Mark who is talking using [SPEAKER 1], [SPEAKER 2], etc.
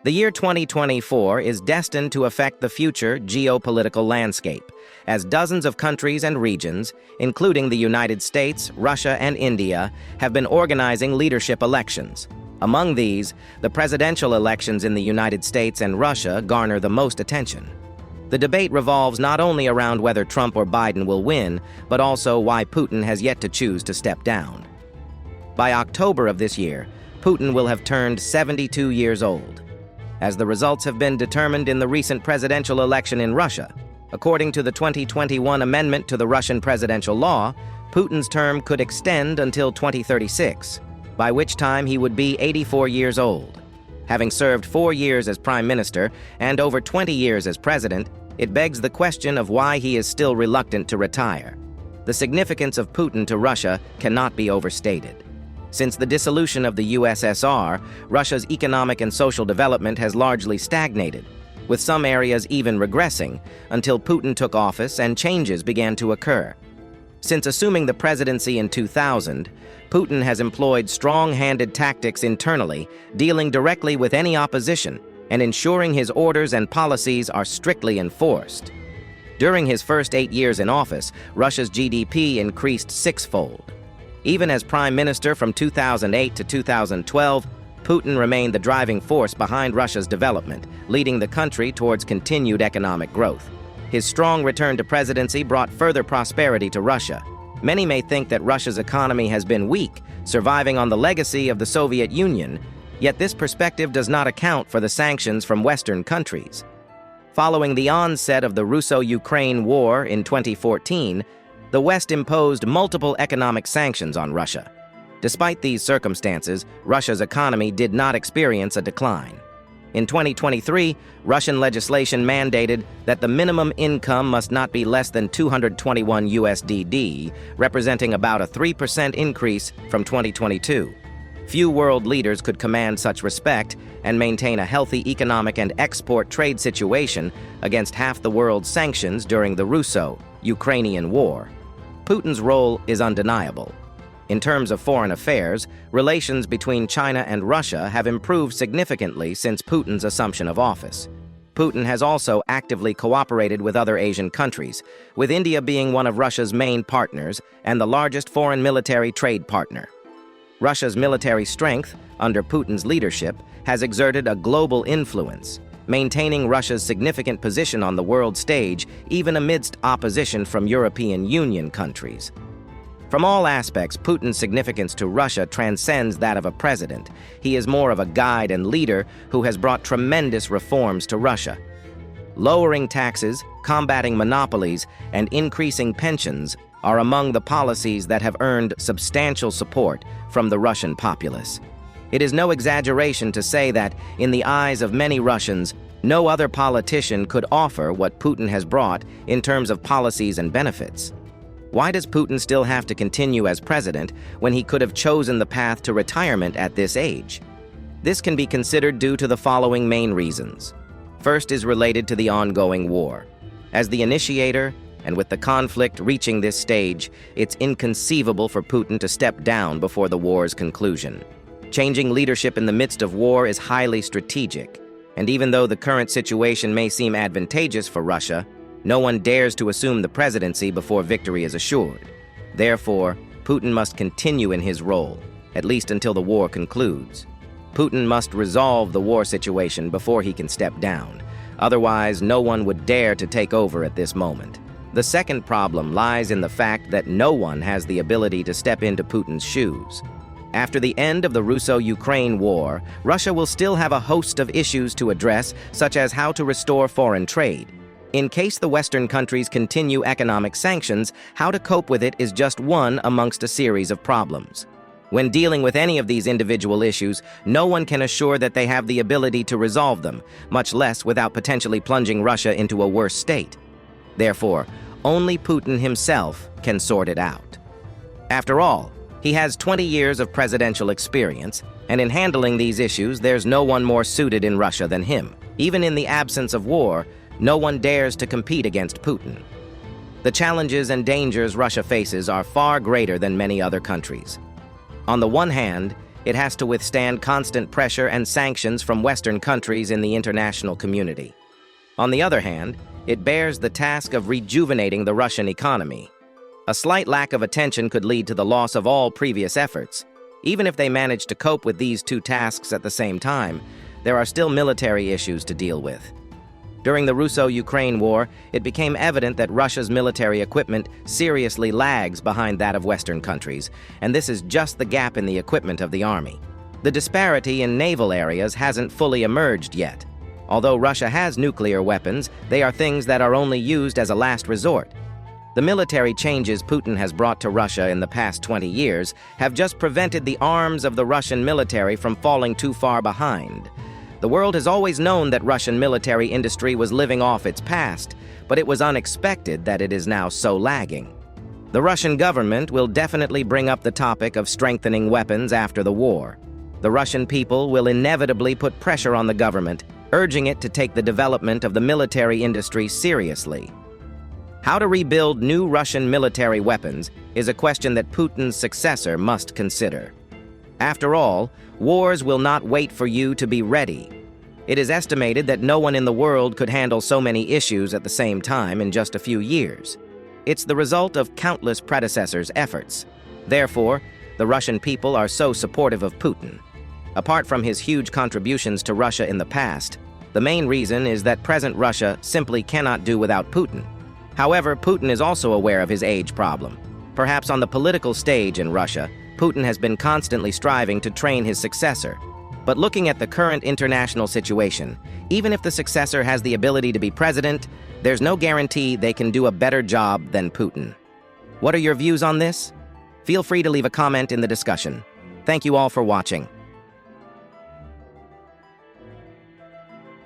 [SPEAKER 1] The year 2024 is destined to affect the future geopolitical landscape, as dozens of countries and regions, including the United States, Russia, and India, have been organizing leadership elections. Among these, the presidential elections in the United States and Russia garner the most attention. The debate revolves not only around whether Trump or Biden will win, but also why Putin has yet to choose to step down. By October of this year, Putin will have turned 72 years old. As the results have been determined in the recent presidential election in Russia, according to the 2021 amendment to the Russian presidential law, Putin's term could extend until 2036, by which time he would be 84 years old. Having served 4 years as prime minister and over 20 years as president, it begs the question of why he is still reluctant to retire. The significance of Putin to Russia cannot be overstated. Since the dissolution of the USSR, Russia's economic and social development has largely stagnated, with some areas even regressing, until Putin took office and changes began to occur. Since assuming the presidency in 2000, Putin has employed strong-handed tactics internally, dealing directly with any opposition and ensuring his orders and policies are strictly enforced. During his first 8 years in office, Russia's GDP increased sixfold. Even as prime minister from 2008 to 2012, Putin remained the driving force behind Russia's development, leading the country towards continued economic growth. His strong return to presidency brought further prosperity to Russia. Many may think that Russia's economy has been weak, surviving on the legacy of the Soviet Union, yet this perspective does not account for the sanctions from Western countries. Following the onset of the Russo-Ukraine war in 2014, the West imposed multiple economic sanctions on Russia. Despite these circumstances, Russia's economy did not experience a decline. In 2023, Russian legislation mandated that the minimum income must not be less than 221 USDD, representing about a 3% increase from 2022. Few world leaders could command such respect and maintain a healthy economic and export trade situation against half the world's sanctions during the Russo-Ukrainian war. Putin's role is undeniable. In terms of foreign affairs, relations between China and Russia have improved significantly since Putin's assumption of office. Putin has also actively cooperated with other Asian countries, with India being one of Russia's main partners and the largest foreign military trade partner. Russia's military strength, under Putin's leadership, has exerted a global influence, maintaining Russia's significant position on the world stage even amidst opposition from European Union countries. From all aspects, Putin's significance to Russia transcends that of a president. He is more of a guide and leader who has brought tremendous reforms to Russia. Lowering taxes, combating monopolies, and increasing pensions are among the policies that have earned substantial support from the Russian populace. It is no exaggeration to say that, in the eyes of many Russians, no other politician could offer what Putin has brought in terms of policies and benefits. Why does Putin still have to continue as president when he could have chosen the path to retirement at this age? This can be considered due to the following main reasons. First is related to the ongoing war. As the initiator, and with the conflict reaching this stage, it's inconceivable for Putin to step down before the war's conclusion. Changing leadership in the midst of war is highly strategic, and even though the current situation may seem advantageous for Russia, no one dares to assume the presidency before victory is assured. Therefore, Putin must continue in his role, at least until the war concludes. Putin must resolve the war situation before he can step down. Otherwise, no one would dare to take over at this moment. The second problem lies in the fact that no one has the ability to step into Putin's shoes. After the end of the Russo-Ukraine war, Russia will still have a host of issues to address, such as how to restore foreign trade. In case the Western countries continue economic sanctions, how to cope with it is just one amongst a series of problems. When dealing with any of these individual issues, no one can assure that they have the ability to resolve them, much less without potentially plunging Russia into a worse state. Therefore, only Putin himself can sort it out. After all, he has 20 years of presidential experience, and in handling these issues, there's no one more suited in Russia than him. Even in the absence of war, no one dares to compete against Putin. The challenges and dangers Russia faces are far greater than many other countries. On the one hand, It has to withstand constant pressure and sanctions from Western countries in the international community. On the other hand, it bears the task of rejuvenating the Russian economy. A slight lack of attention could lead to the loss of all previous efforts. Even if they manage to cope with these two tasks at the same time, there are still military issues to deal with. During the Russo-Ukraine war, it became evident that Russia's military equipment seriously lags behind that of Western countries, and this is just the gap in the equipment of the army. The disparity in naval areas hasn't fully emerged yet. Although Russia has nuclear weapons, they are things that are only used as a last resort. The military changes Putin has brought to Russia in the past 20 years have just prevented the arms of the Russian military from falling too far behind. The world has always known that Russian military industry was living off its past, but it was unexpected that it is now so lagging. The Russian government will definitely bring up the topic of strengthening weapons after the war. The Russian people will inevitably put pressure on the government, urging it to take the development of the military industry seriously. How to rebuild new Russian military weapons is a question that Putin's successor must consider. After all, wars will not wait for you to be ready. It is estimated that no one in the world could handle so many issues at the same time in just a few years. It's the result of countless predecessors' efforts. Therefore, the Russian people are so supportive of Putin. Apart from his huge contributions to Russia in the past, the main reason is that present Russia simply cannot do without Putin. However, Putin is also aware of his age problem. Perhaps on the political stage in Russia, Putin has been constantly striving to train his successor. But looking at the current international situation, even if the successor has the ability to be president, there's no guarantee they can do a better job than Putin. What are your views on this? Feel free to leave a comment in the discussion. Thank you all for watching.